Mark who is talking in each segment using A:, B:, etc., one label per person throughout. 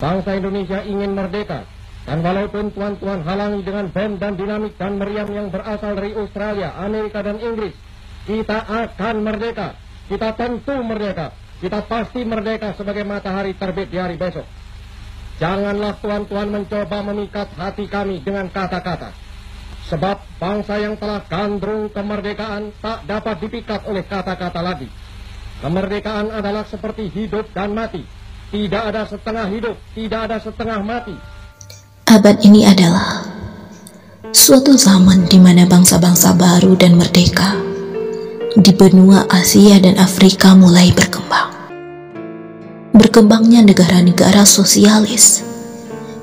A: bangsa Indonesia ingin merdeka. Dan walaupun tuan-tuan halangi dengan bom dan dinamit dan meriam yang berasal dari Australia, Amerika dan Inggris, kita akan merdeka. Kita tentu merdeka. Kita pasti merdeka sebagai matahari terbit di hari besok. Janganlah tuan-tuan mencoba memikat hati kami dengan kata-kata. Sebab bangsa yang telah gandrung kemerdekaan tak dapat dipikat oleh kata-kata lagi. Kemerdekaan adalah seperti hidup dan mati. Tidak ada setengah hidup, tidak ada setengah mati.
B: Abad ini adalah suatu zaman di mana bangsa-bangsa baru dan merdeka di benua Asia dan Afrika mulai berkembang. Berkembangnya negara-negara sosialis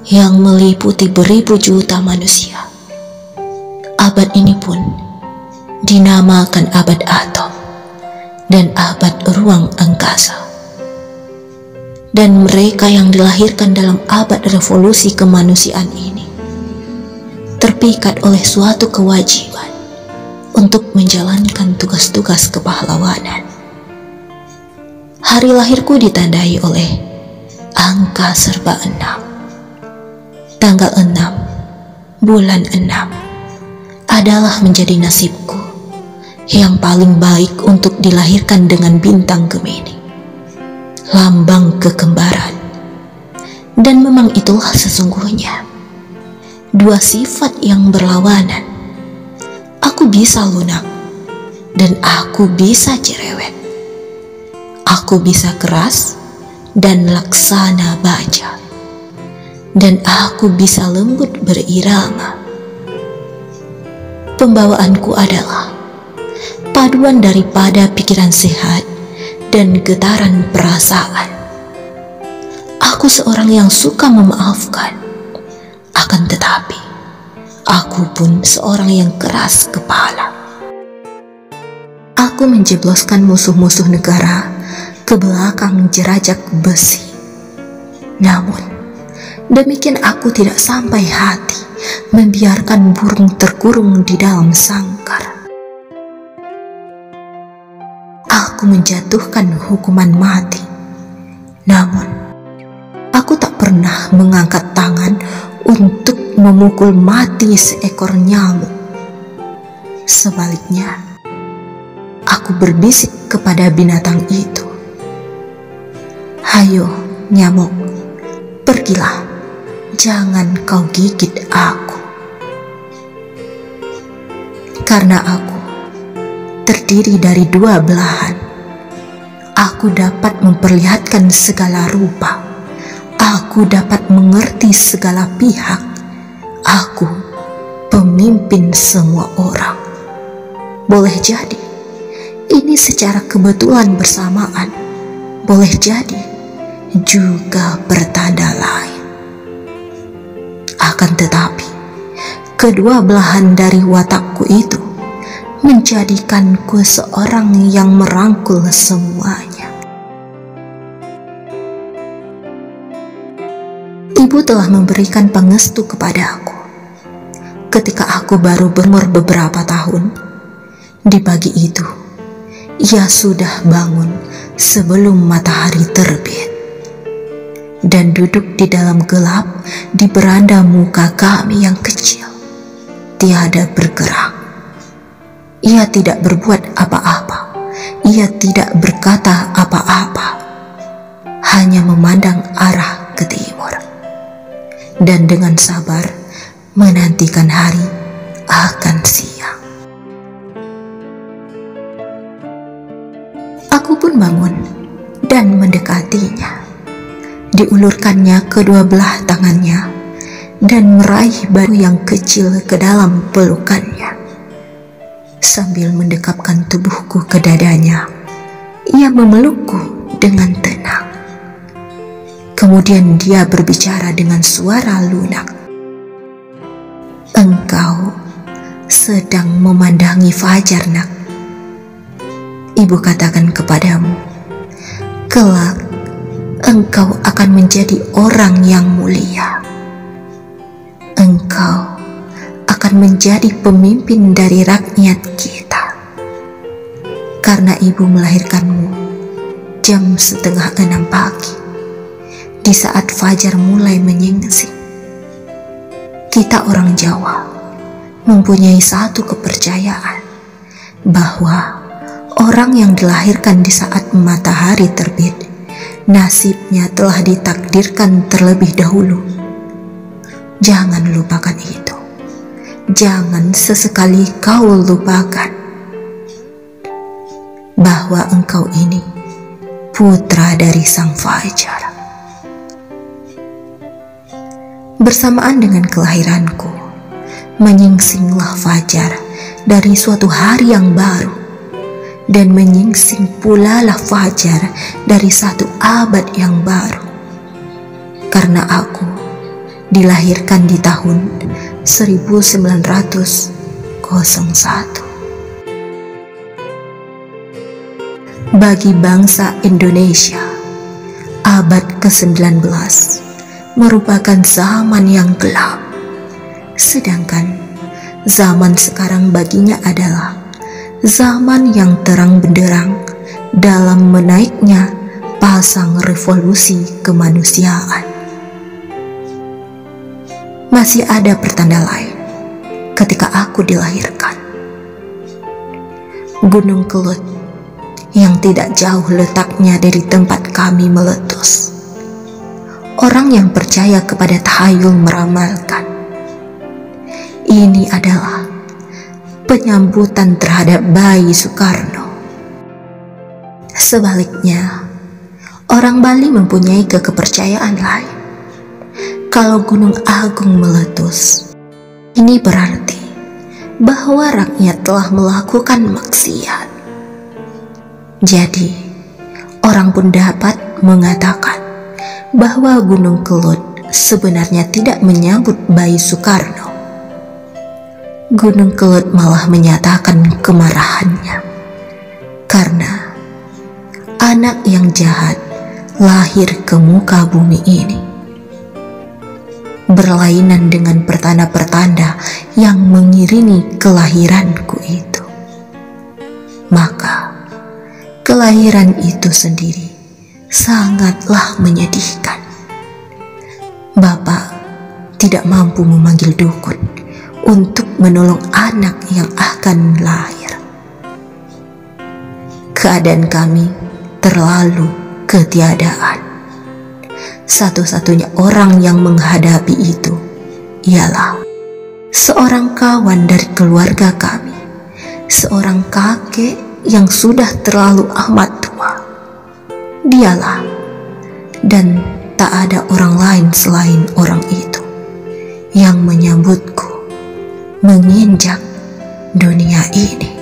B: yang meliputi beribu juta manusia. Abad ini pun dinamakan abad atom dan abad ruang angkasa. Dan mereka yang dilahirkan dalam abad revolusi kemanusiaan ini terpikat oleh suatu kewajiban untuk menjalankan tugas-tugas kepahlawanan. Hari lahirku ditandai oleh angka serba 6. Tanggal 6, bulan 6 adalah menjadi nasibku yang paling baik untuk dilahirkan dengan bintang Gemini, lambang kekembaran. Dan memang itulah sesungguhnya dua sifat yang berlawanan. Aku bisa lunak dan aku bisa cerewet. Aku bisa keras dan laksana baja, dan aku bisa lembut berirama. Pembawaanku adalah paduan daripada pikiran sehat dan getaran perasaan. Aku seorang yang suka memaafkan, akan tetapi aku pun seorang yang keras kepala. Aku menjebloskan musuh-musuh negara ke belakang jerajak besi. Namun, demikian aku tidak sampai hati membiarkan burung terkurung di dalam sangkar. Aku menjatuhkan hukuman mati. Namun, aku tak pernah mengangkat tangan untuk memukul mati seekor nyamuk. Sebaliknya, aku berbisik kepada binatang itu, "Hayo, nyamuk, pergilah, jangan kau gigit aku." Karena aku terdiri dari dua belahan, aku dapat memperlihatkan segala rupa, aku dapat mengerti segala pihak, aku pemimpin semua orang. Boleh jadi ini secara kebetulan bersamaan, boleh jadi juga bertanda lain. Akan tetapi, kedua belahan dari watakku itu menjadikanku seorang yang merangkul semuanya. Ibu telah memberikan pangestu kepada aku ketika aku baru berumur beberapa tahun. Di pagi itu, ia sudah bangun sebelum matahari terbit dan duduk di dalam gelap di beranda muka kami yang kecil, tiada bergerak. Ia tidak berbuat apa-apa, ia tidak berkata apa-apa, hanya memandang arah ke timur dan dengan sabar menantikan hari akan siang. Aku pun bangun dan mendekatinya. Diulurkannya kedua belah tangannya dan meraih batu yang kecil ke dalam pelukannya. Sambil mendekapkan tubuhku ke dadanya, ia memelukku dengan tenang. Kemudian dia berbicara dengan suara lunak. "Engkau sedang memandangi fajar, nak. Ibu katakan kepadamu, kelak engkau akan menjadi orang yang mulia. Engkau akan menjadi pemimpin dari rakyat kita. Karena ibu melahirkanmu jam 5:30 pagi, di saat fajar mulai menyingsing. Kita orang Jawa mempunyai satu kepercayaan bahwa orang yang dilahirkan di saat matahari terbit, nasibnya telah ditakdirkan terlebih dahulu. Jangan lupakan itu. Jangan sesekali kau lupakan bahwa engkau ini putra dari sang fajar. Bersamaan dengan kelahiranku, menyingsinglah fajar dari suatu hari yang baru, dan menyingsing pula lah fajar dari satu abad yang baru. Karena aku dilahirkan di tahun 1901. Bagi bangsa Indonesia, abad ke-19 merupakan zaman yang gelap, sedangkan zaman sekarang baginya adalah zaman yang terang benderang dalam menaiknya pasang revolusi kemanusiaan. Masih ada pertanda lain ketika aku dilahirkan. Gunung Kelut yang tidak jauh letaknya dari tempat kami meletus. Orang yang percaya kepada tahayul meramalkan, ini adalah penyambutan terhadap bayi Soekarno. Sebaliknya, orang Bali mempunyai kepercayaan lain. Kalau Gunung Agung meletus, ini berarti bahwa rakyat telah melakukan maksiat. Jadi, orang pun dapat mengatakan bahwa Gunung Kelut sebenarnya tidak menyambut bayi Soekarno. Gunung Kelut malah menyatakan kemarahannya karena anak yang jahat lahir ke muka bumi ini, berlainan dengan pertanda-pertanda yang mengiringi kelahiranku itu. Maka kelahiran itu sendiri sangatlah menyedihkan. Bapak tidak mampu memanggil dukun untuk menolong anak yang akan lahir. Keadaan kami terlalu ketiadaan. Satu-satunya orang yang menghadapi itu ialah seorang kawan dari keluarga kami, seorang kakek yang sudah terlalu amat tua. Dialah, dan tak ada orang lain selain orang itu yang menyambutku menginjak dunia ini.